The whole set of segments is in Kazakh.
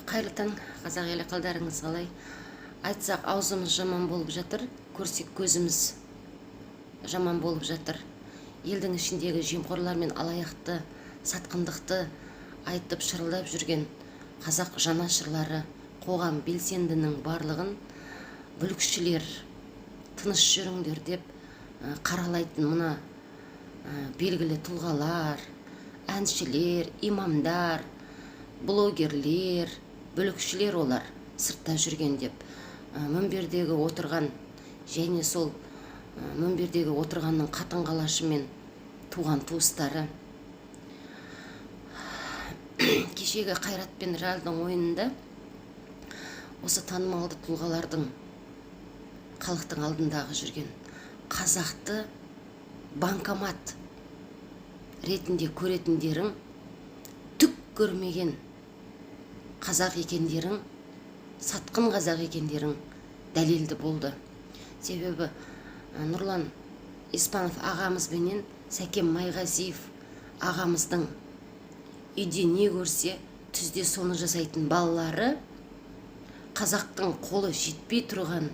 Қайырлы таң, қазақ елі, қалдарыңыз қалай? Айтсақ аузымыз жаман болып жатыр, көрсек көзіміз жаман болып жатыр. Елдің ішіндегі жемқорлар мен алаяқты, сатқындықты айтып шырылдап жүрген қазақ жанашырлары, қоғам белсендінің барлығын бүлікшілер, тыныш жүріңдер деп қаралайтын мына белгілі тұлғалар, әншілер, имамдар, блогерлер, бүлікшілер олар сыртта жүрген деп мінбердегі отырған және сол мінбердегі отырғанның қатын-қалашы мен туған туыстары кешегі Қайрат пен Реалдың ойынында осы танымалды тұлғалардың халықтың алдындағы жүрген қазақты банкомат ретінде көретіндерің, түк көрмеген қазақ екендерің, сатқын қазақ екендерің дәлелді болды. Себебі Нұрлан Испанов ағамыз бенен Сәкен Майғазиев ағамыздың үйде не көрсе түзде соны жасайтын балалары қазақтың қолы жетпей тұрған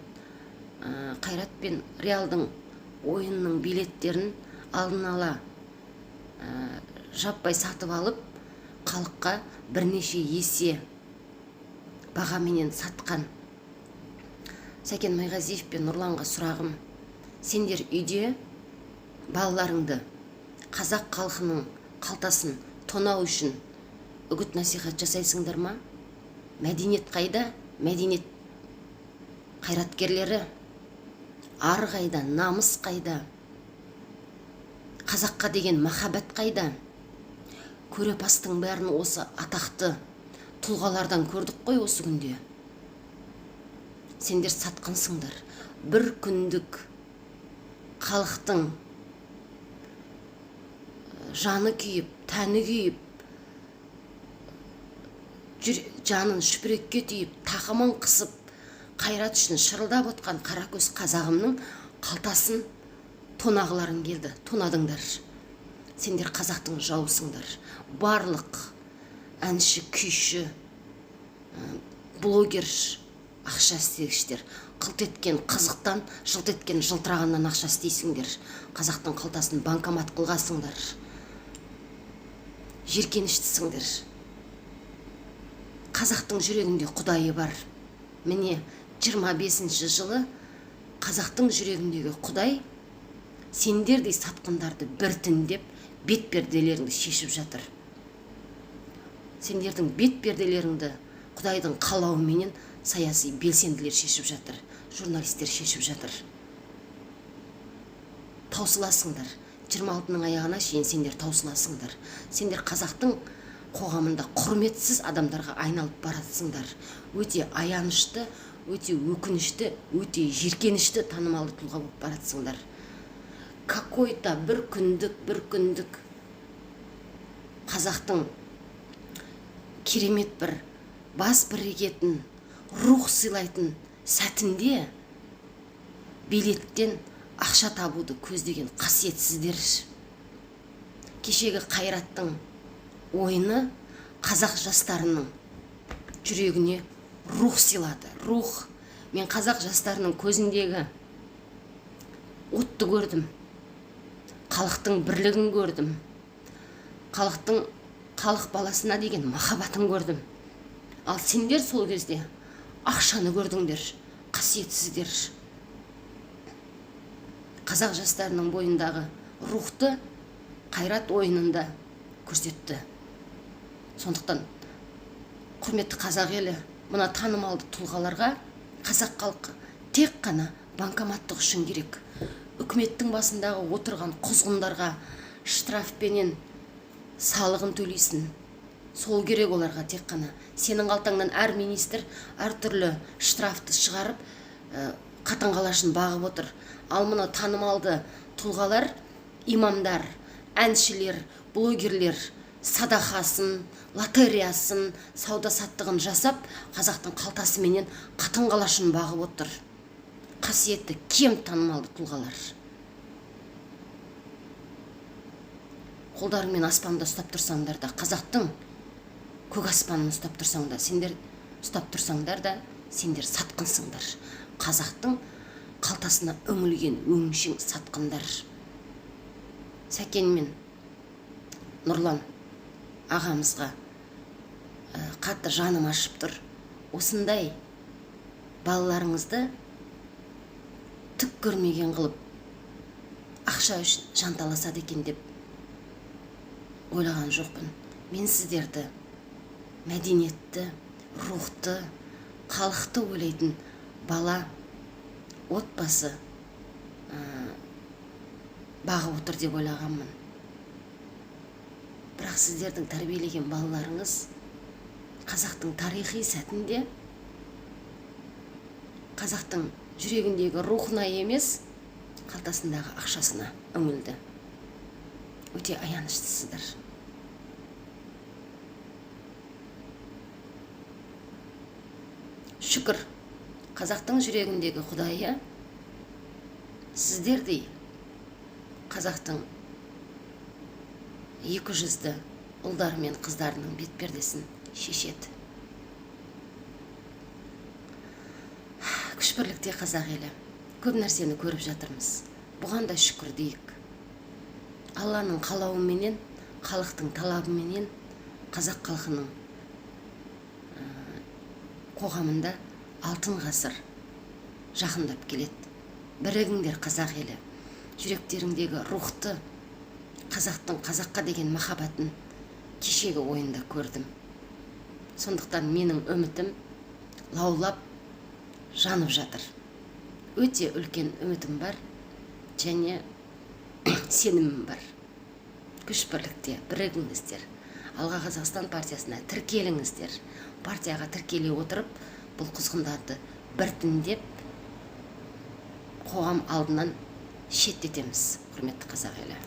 Қайрат пен Реалдың ойынның билеттерін алдын ала жаппай сатып алып халыққа бірнеше есе бағаменен сатқан. Сәкен Майғазиев пен Нұрланға сұрағым: сендер үйде балаларыңды қазақ халқының қалтасын тонау үшін үгіт насихат жасайсыңдар ма? Мәдениет қайда? Мәдениет қайраткерлері ар қайда? Намыс қайда? Қазаққа деген махаббат қайда? Көрепастың бәрін осы атақты тұлғалардан көрдік қой осы күнде. Сендер сатқынсыңдар. Бір күндік халықтың жаны күйіп, тәні күйіп, жанын шүпірекке түйіп, тақымын қысып, Қайрат үшін шырылдап отқан қаракөз қазағымның қалтасын тонағыларың келді. Тонадыңдар. Сендер қазақтың жаусыңдар. Барлық әнші, күйші, блогер, ақша істегіштер, қылт еткен қызықтан, жылт еткен жылтырағаннан ақша істейсіңдер. Қазақтың қалтасын банкомат қылғасыңдар. Жеркеніштісіңдер. Қазақтың жүрегінде құдайы бар. Міне 25-ші жылы қазақтың жүрегіндегі құдай сендердей сатқындарды біртіндеп бет-перделеріңді шешіп жатыр. Сендердің бет-перделеріңді құдайдың қалауыменен саяси белсенділер шешіп жатыр, журналистер шешіп жатыр. Таусыласыңдар. 26-ның аяғына шейін сендер таусыласыңдар. Сендер қазақтың қоғамында құрметсіз адамдарға айналып барасыңдар. Өте аянышты, өте өкінішті, өте жеркенішті танымалды тұлға болып барасыңдар. Какой-то бір күндік қазақтың керемет бір бас бірігетін, рух сыйлайтын сәтінде билеттен ақша табуды көздеген қасиетсіздер. Кешегі Қайраттың ойыны қазақ жастарының жүрегіне рух сыйлады. Рух. Мен қазақ жастарының көзіндегі отты көрдім. Халықтың бірлігін көрдім. Халық баласына деген махаббатын көрдім. Ал сендер сол кезде ақшаны көрдіңдер. Қасиетсіздер. Қазақ жастарының бойындағы рухты Қайрат ойынында көрсетті. Сондықтан құрметті қазақ елі, мына танымалды тұлғаларға қазақ халқы тек қана банкоматтық үшін керек. Үкіметтің басындағы отырған құзғындарға штрафпенен салығын төлейсің. Сол керек оларға тек қана. Сенің қалтаңнан әр министр әртүрлі штрафты шығарып, қатын-қалашын бағып отыр. Ал мұны танымалды тұлғалар, имамдар, әншілер, блогерлер садақасын, лотереясын, сауда-саттығын жасап, қазақтың қалтасыменен қатын-қалашын бағып отыр. Қасиетті, кем танымалды тұлғалар. Қолдарыңмен аспанды ұстап тұрсаңдар да, қазақтың көк аспанын ұстап тұрсаң да, сендер ұстап тұрсаңдар да сендер сатқынсыңдар. Қазақтың қалтасына үңілген өңшең сатқындар. Сәкен мен Нұрлан ағамызға қатты жаным ашып тұр. Осындай балаларыңызды түк көрмеген қылып ақша үшін жанталасады екен деп ойлаған жоқпын. Мен сіздерді мәдениетті, рухты, халықты ойлайтын бала, отбасы бағып отыр деп ойлағанмын. Бірақ сіздердің тәрбиелеген балаларыңыз қазақтың тарихи сәтінде қазақтың жүрегіндегі рухына емес, қалтасындағы ақшасына үңілді. Өте аяныштысыздар. Шүкір, қазақтың жүрегіндегі Құдайы сіздердей қазақтың 200-ді ұлдары мен қыздарының бетпердесін шешеді. Күшпірлікте қазақ елі. Көп нәрсені көріп жатырмыз. Бұған да шүкір дейік. Алланың қалауыменен, халықтың талабыменен қазақ халқының қоғамында алтын ғасыр жақындап келеді. Бірігіңдер қазақ елі. Жүректеріңдегі рухты, қазақтың қазаққа деген махаббатын кешегі ойында көрдім. Сондықтан менің үмітім лаулап жанып жатыр. Өте үлкен үмітім бар және сенімім бар. Күш бірлікте бірігіңіздер. Алға Қазақстан партиясына тіркеліңіздер. Партияға тіркеле отырып, бұл құзғындарды біртіндеп қоғам алдынан шеттетеміз, құрметті қазақ елі.